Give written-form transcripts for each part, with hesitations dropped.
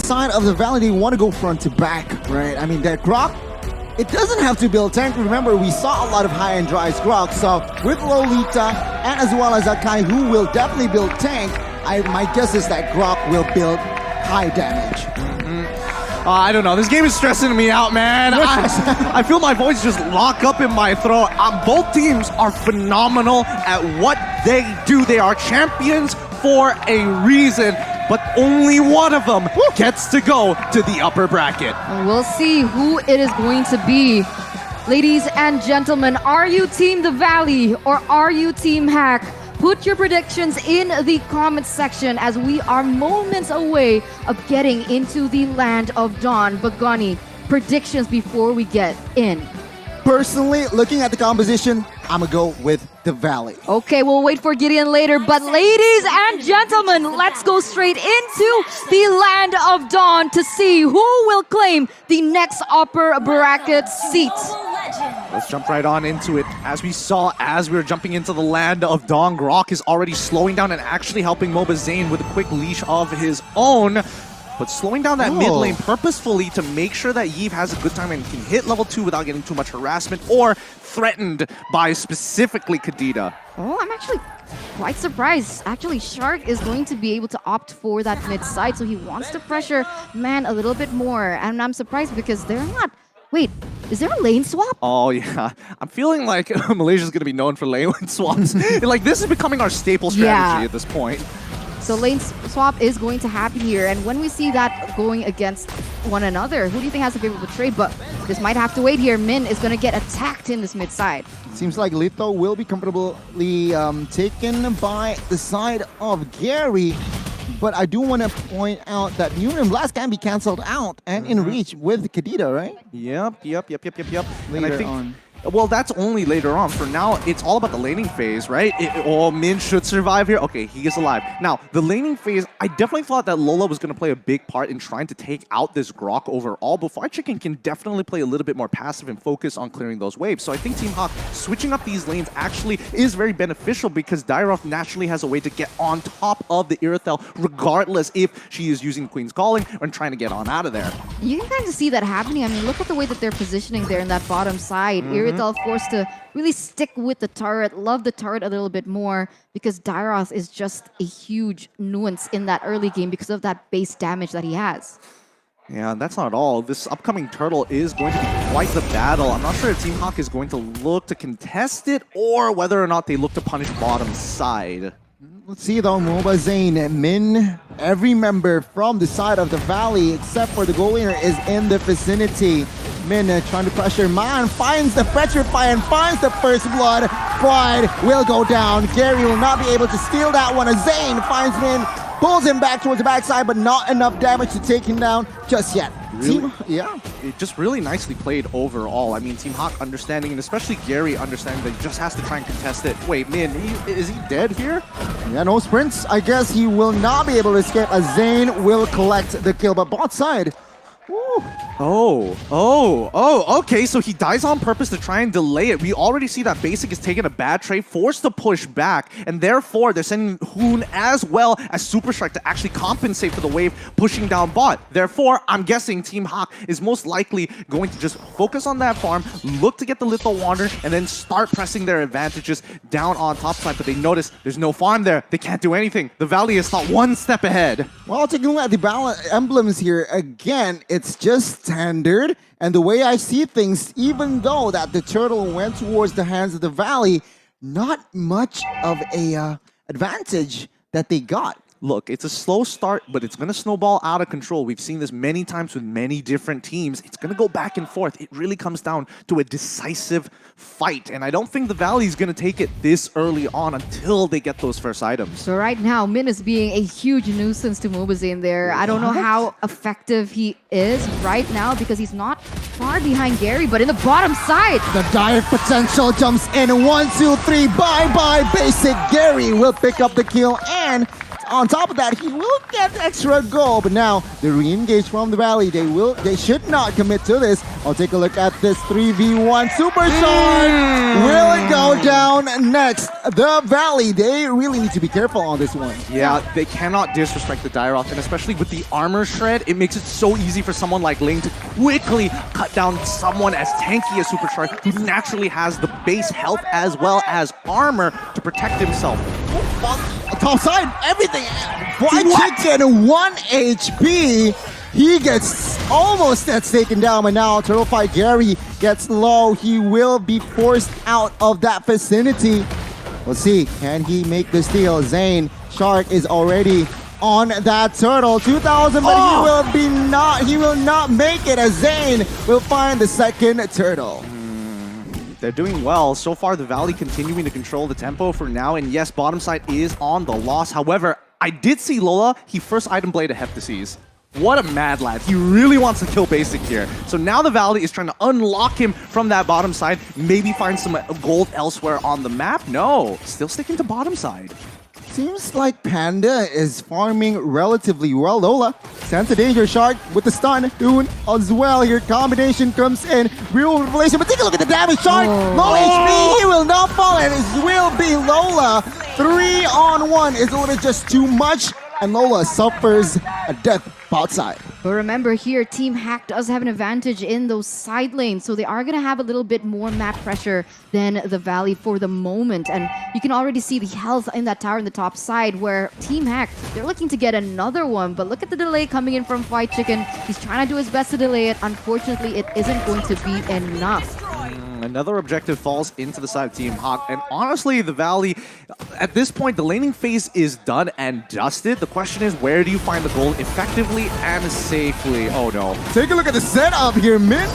side of the Valley, they want to go front to back, right? I mean, that Grok, it doesn't have to build tank. Remember, we saw a lot of high-end drives Grok, so with Lolita and as well as Akai, who will definitely build tank, my guess is that Grok will build high damage. I don't know. This game is stressing me out, man. I feel my voice just lock up in my throat. Both teams are phenomenal at what they do. They are champions for a reason, but only one of them gets to go to the upper bracket. We'll see who it is going to be. Ladies and gentlemen, are you Team The Valley or are you Team Hack? Put your predictions in the comments section as we are moments away of getting into the land of Dawn. Bagani, predictions before we get in. Personally, looking at the composition, I'm going to go with the Valley. Okay, we'll wait for Gideon later, but ladies and gentlemen, let's go straight into the land of Dawn to see who will claim the next upper bracket seat. Let's jump right on into it. As we saw, as we were jumping into the land of Dawn, Grok is already slowing down and actually helping MOBAZANE with a quick leash of his own. But slowing down that mid lane purposefully to make sure that Yves has a good time and can hit level 2 without getting too much harassment or threatened by specifically Kadita. Oh, I'm actually quite surprised. Actually, Shark is going to be able to opt for that mid side, so he wants to pressure Man a little bit more. And I'm surprised because they're not... Wait, is there a lane swap? Oh, yeah. I'm feeling like Malaysia's going to be known for lane swaps. Like, this is becoming our staple strategy at this point. So lane swap is going to happen here, and when we see that going against one another, who do you think has a favorable trade? But this might have to wait here. Min is going to get attacked in this mid side. Seems like Litho will be comfortably taken by the side of Gary. But I do want to point out that Neuron Blast can be cancelled out and in reach with Kadita, right? Yep. Later And I think, on. well, that's only later on. For now, it's all about the laning phase, right? Min should survive here. Okay, he is alive. Now, the laning phase, I definitely thought that Lola was going to play a big part in trying to take out this Grok overall, but Fried Chicken can definitely play a little bit more passive and focus on clearing those waves. So I think Team Hawk switching up these lanes actually is very beneficial because Dairoth naturally has a way to get on top of the Irithel regardless if she is using Queen's Calling or trying to get on out of there. You can kind of see that happening. I mean, look at the way that they're positioning there in that bottom side. Irithel forced to really stick with the turret, love the turret a little bit more because Dairoth is just a huge nuance in that early game because of that base damage that he has. Yeah, that's not all. This upcoming turtle is going to be quite the battle. I'm not sure if Team Hawk is going to look to contest it or whether or not they look to punish bottom side. Let's see though, MOBAZANE, Min, every member from the side of the Valley except for the goal laner is in the vicinity. Min trying to pressure Man, finds the petrify and finds the first blood. Pride will go down. Gary will not be able to steal that one. Zane finds Min, pulls him back towards the backside, but not enough damage to take him down just yet. Really? Yeah. It just really nicely played overall. I mean, Team Hawk understanding, and especially Gary understanding that he just has to try and contest it. Wait, Min, is he dead here? Yeah, no sprints. I guess he will not be able to escape as Zane will collect the kill, but bot side. Woo. Okay, so he dies on purpose to try and delay it. We already see that Basic is taking a bad trade, forced to push back, and therefore they're sending Hoon as well as Super Strike to actually compensate for the wave pushing down bot. Therefore, I'm guessing Team Hawk is most likely going to just focus on that farm, look to get the Little Wander, and then start pressing their advantages down on top side, but they notice there's no farm there. They can't do anything. The Valley is not one step ahead. Well, taking a look at the emblems here, again, it's just standard. And the way I see things, even though that the turtle went towards the hands of the Valley, not much of a advantage that they got. Look, it's a slow start, but it's going to snowball out of control. We've seen this many times with many different teams. It's going to go back and forth. It really comes down to a decisive fight. And I don't think the Valley is going to take it this early on until they get those first items. So right now, Min is being a huge nuisance to MOBAZANE there. I don't know how effective he is right now because he's not far behind Gary, but in the bottom side. The dive potential jumps in. 1, 2, 3. Bye-bye, Basic. Gary will pick up the kill and On top of that, he will get the extra goal, but now the re-engage from the Valley. They should not commit to this. I'll take a look at this 3v1 super shot. Will it go down next? The Valley, they really need to be careful on this one. Yeah, they cannot disrespect the Dairoth, and especially with the armor shred, it makes it so easy for someone like Ling to quickly cut down someone as tanky as Supershark, who naturally has the base health as well as armor to protect himself. Top side, everything. White Chicken, 1 HP. He gets almost gets taken down, but now Turtle Fight Gary gets low. He will be forced out of that vicinity. We'll see, can he make the steal? Zane Shark is already on that turtle. 2,000, but he will not make it, as Zane will find the second turtle. They're doing well. So far, the Valley continuing to control the tempo for now. And yes, bottom side is on the loss. However, I did see Lola. He first item blade a Heptases. What a mad lad. He really wants to kill basic here. So now the Valley is trying to unlock him from that bottom side. Maybe find some gold elsewhere on the map. No, still sticking to bottom side. Seems like Panda is farming relatively well. Lola sends a danger shark with the stun. Doon as well. Here combination comes in. Real revelation, but take a look at the damage shark. Low HP, he will not fall, and it will be Lola. 3-on-1 is a little bit just too much, and Lola suffers a death outside. But remember here, Team Hack does have an advantage in those side lanes, so they are going to have a little bit more map pressure than the Valley for the moment. And you can already see the health in that tower in the top side, where Team Hack, they're looking to get another one. But look at the delay coming in from White Chicken. He's trying to do his best to delay it. Unfortunately, it isn't going to be enough. Another objective falls into the side of Team Hawk, and honestly, the Valley, at this point, the laning phase is done and dusted. The question is, where do you find the gold effectively and safely? Oh no. Take a look at the setup here. Min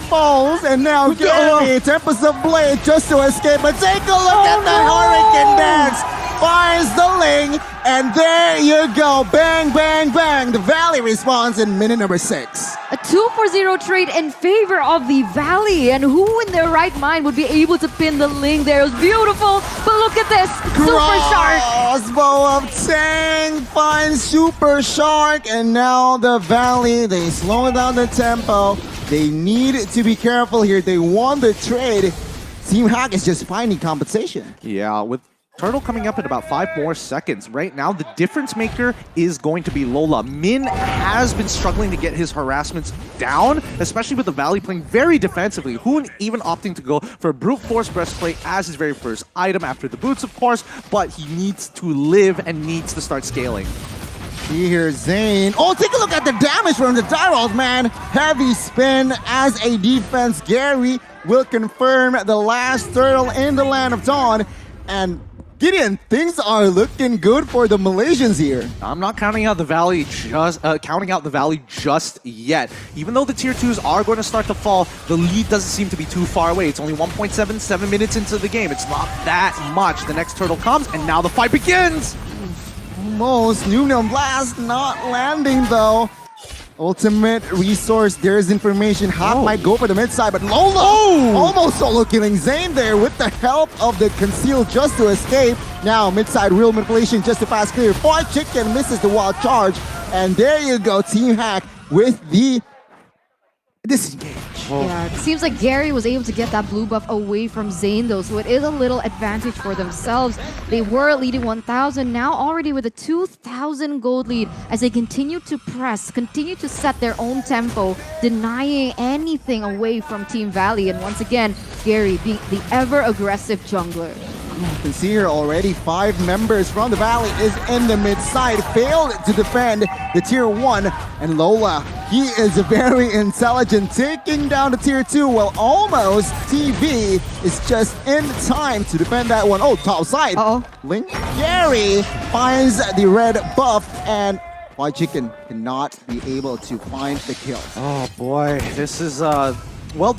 falls, and now Gary Tempest of Blade just to escape. But take a look at the Hurricane Dance. Finds the Ling, and there you go. Bang, bang, bang. The Valley responds in minute number 6. A 2-for-0 trade in favor of the Valley. And who in their right mind would be able to pin the Ling there? It was beautiful. But look at this. Super Shark. Crossbow of Tang finds Super Shark. And now the Valley, they slow down the tempo. They need to be careful here. They won the trade. Team Hack is just finding compensation. Yeah, with Turtle coming up in about 5 more seconds. Right now, the difference maker is going to be Lola. Min has been struggling to get his harassments down, especially with the Valley playing very defensively. Hoon even opting to go for a brute force breastplate as his very first item after the boots, of course, but he needs to live and needs to start scaling. Here's Zane. Oh, take a look at the damage from the Dairoth, man. Heavy spin as a defense. Gary will confirm the last turtle in the Land of Dawn. And Gideon, things are looking good for the Malaysians here. I'm not counting out the Valley just yet. Even though the tier 2s are going to start to fall, the lead doesn't seem to be too far away. It's only 1.77 minutes into the game. It's not that much. The next turtle comes, and now the fight begins. Almost. Noon Blast not landing though. Ultimate resource, there's information. Hawk might go for the mid side, but Lola almost solo killing Zane there with the help of the conceal just to escape. Now mid side real manipulation just to fast clear. White Chicken misses the wild charge, and there you go, Team Hack with the disengage. Yeah, it seems like Gary was able to get that blue buff away from Zane though, so it is a little advantage for themselves. They were leading 1,000, now already with a 2,000 gold lead as they continue to press, continue to set their own tempo, denying anything away from Team Valley. And once again, Gary being the ever-aggressive jungler. You can see here already 5 members from the Valley is in the mid side, failed to defend the tier 1, and Lola, he is very intelligent, taking down the tier 2, while almost TV is just in time to defend that one. Oh, top side. Link Gary finds the red buff, and White Chicken cannot be able to find the kill. Oh boy, this is well,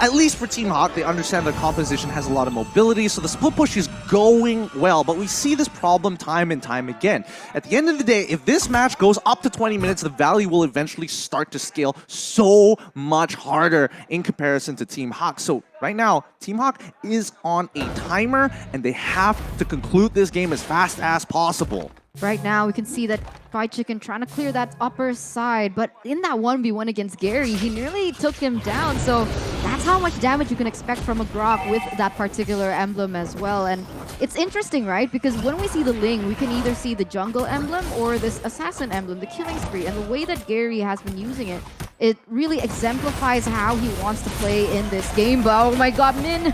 at least for Team Hawk, they understand their composition has a lot of mobility, so the split push is going well, but we see this problem time and time again. At the end of the day, if this match goes up to 20 minutes, the Valley will eventually start to scale so much harder in comparison to Team Hawk. So right now, Team Hawk is on a timer, and they have to conclude this game as fast as possible. Right now, we can see that Fried Chicken trying to clear that upper side, but in that 1v1 against Gary, he nearly took him down. So that's how much damage you can expect from a Grok with that particular emblem as well. And it's interesting, right? Because when we see the Ling, we can either see the jungle emblem or this assassin emblem, the killing spree. And the way that Gary has been using it, it really exemplifies how he wants to play in this game. But oh my god, Min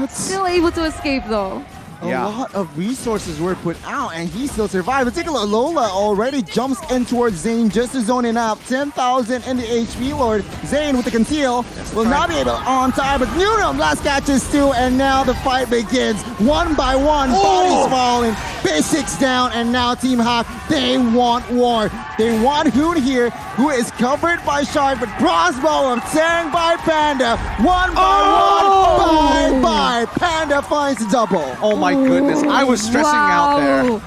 still able to escape though. A lot of resources were put out, and he still survived. But take a look, Lola already jumps in towards Zane just to zone in up. 10,000 in the HP Lord. Zane with the conceal will not be able on time, but Nunum last catches too, and now the fight begins. One by one, bodies falling, basics down, and now Team Hawk, they want war. They want Hoon here, who is covered by Shark, but crossbow of Tang by Panda. One by one, bye. Panda finds the double. Oh my goodness, I was stressing out there.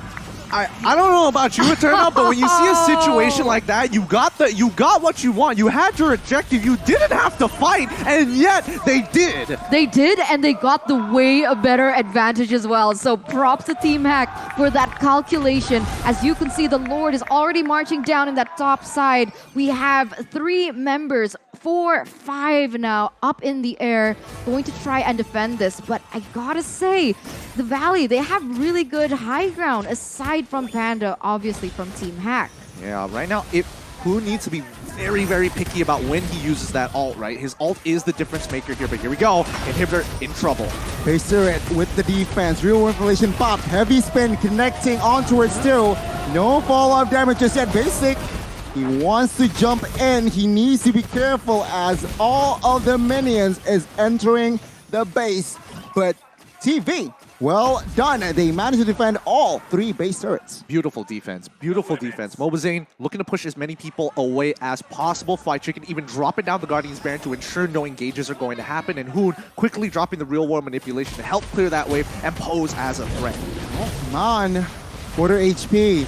I don't know about you, Eternal, but when you see a situation like that, you got what you want. You had your objective. You didn't have to fight, and yet they did. They did, and they got the way a better advantage as well. So props to Team Hack for that calculation. As you can see, the Lord is already marching down in that top side. We have 3 members, 4, 5 now up in the air, going to try and defend this. But I gotta say, the Valley, they have really good high ground aside from Panda, obviously from Team Hack. Yeah, right now, Who needs to be very, very picky about when he uses that ult, right? His ult is the difference maker here, but here we go. Inhibitor in trouble. Pacer it with the defense. Real inflation pop. Heavy spin connecting on towards 2. No fall-off damage just yet. Basic. He wants to jump in. He needs to be careful as all of the minions is entering the base. But TV, well done. They managed to defend all 3 base turrets. Beautiful defense. Beautiful defense. MOBAZANE looking to push as many people away as possible. Fried Chicken even dropping down the Guardian's Baron to ensure no engages are going to happen. And Hoon quickly dropping the real world manipulation to help clear that wave and pose as a threat. Oh, come on. Quarter HP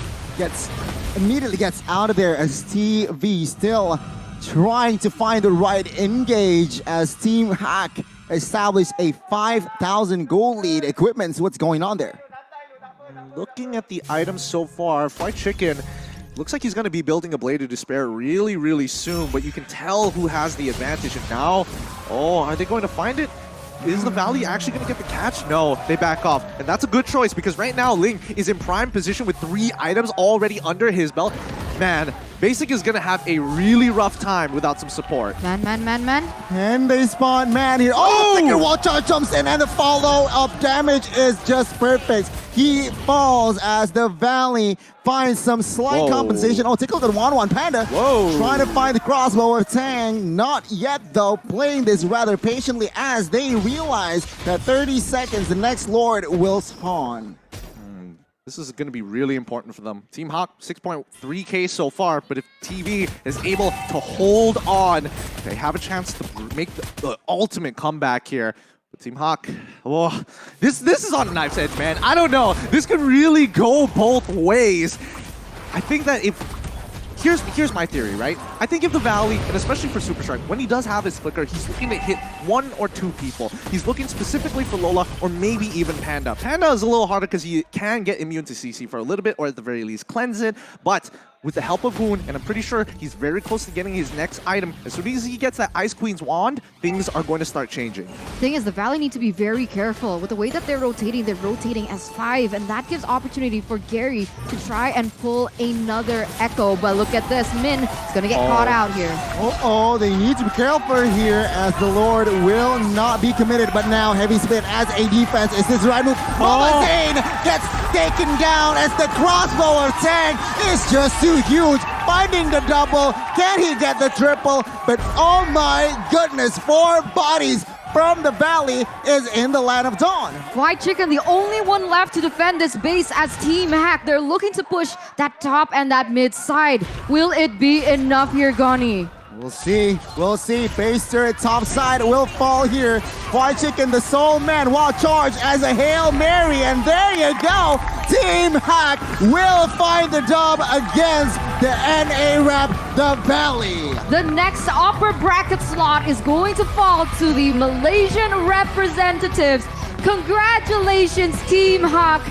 immediately gets out of there as TV still trying to find the right engage as Team Hack established a 5,000 gold lead. Equipment's what's going on there. Looking at the items so far, Fried Chicken looks like he's going to be building a Blade of Despair really, really soon, but you can tell who has the advantage. And now, are they going to find it? Is the Valley actually going to get the catch? No, they back off. And that's a good choice because right now Ling is in prime position with 3 items already under his belt. Man, Basic is going to have a really rough time without some support. Man. And they spawn man here. Second wall charge jumps in and the follow-up damage is just perfect. He falls as the Valley finds some slight compensation. Take a look at 1-1 Panda. Trying to find the crossbow of Tang. Not yet though. Playing this rather patiently as they realize that 30 seconds, the next Lord will spawn. This is going to be really important for them. Team Hawk, 6.3k so far, but if TV is able to hold on, they have a chance to make the ultimate comeback here. But Team Hawk, this is on a knife's edge, man. I don't know. This could really go both ways. I think that here's my theory, right? I think if the Valley, and especially for Super Shark, when he does have his flicker, he's looking to hit 1 or 2 people. He's looking specifically for Lola or maybe even Panda. Panda is a little harder because he can get immune to CC for a little bit, or at the very least cleanse it. But with the help of Hoon, and I'm pretty sure he's very close to getting his next item, as soon as he gets that Ice Queen's wand, things are going to start changing. Thing is, the Valley need to be very careful. With the way that they're rotating as 5, and that gives opportunity for Gary to try and pull another Echo. But look at this, Min is going to get caught out here. They need to be careful here as the Lord will not be committed. But now heavy spin as a defense. Is this the right move? MOBAZANE gets taken down as the crossbow of Tang is just too huge. Finding the double. Can he get the triple? But oh my goodness, 4 bodies from the Valley is in the Land of Dawn. Fried Chicken, the only one left to defend this base as Team Hack. They're looking to push that top and that mid side. Will it be enough here, Gani? We'll see. Base turret top side will fall here. Fried Chicken, the sole man, while charged as a Hail Mary. And there you go. Team Hack will find the dub against the NA rep, the Valley. The next upper bracket slot is going to fall to the Malaysian representatives. Congratulations, Team Hack.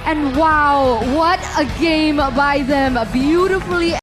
And wow, what a game by them. Beautifully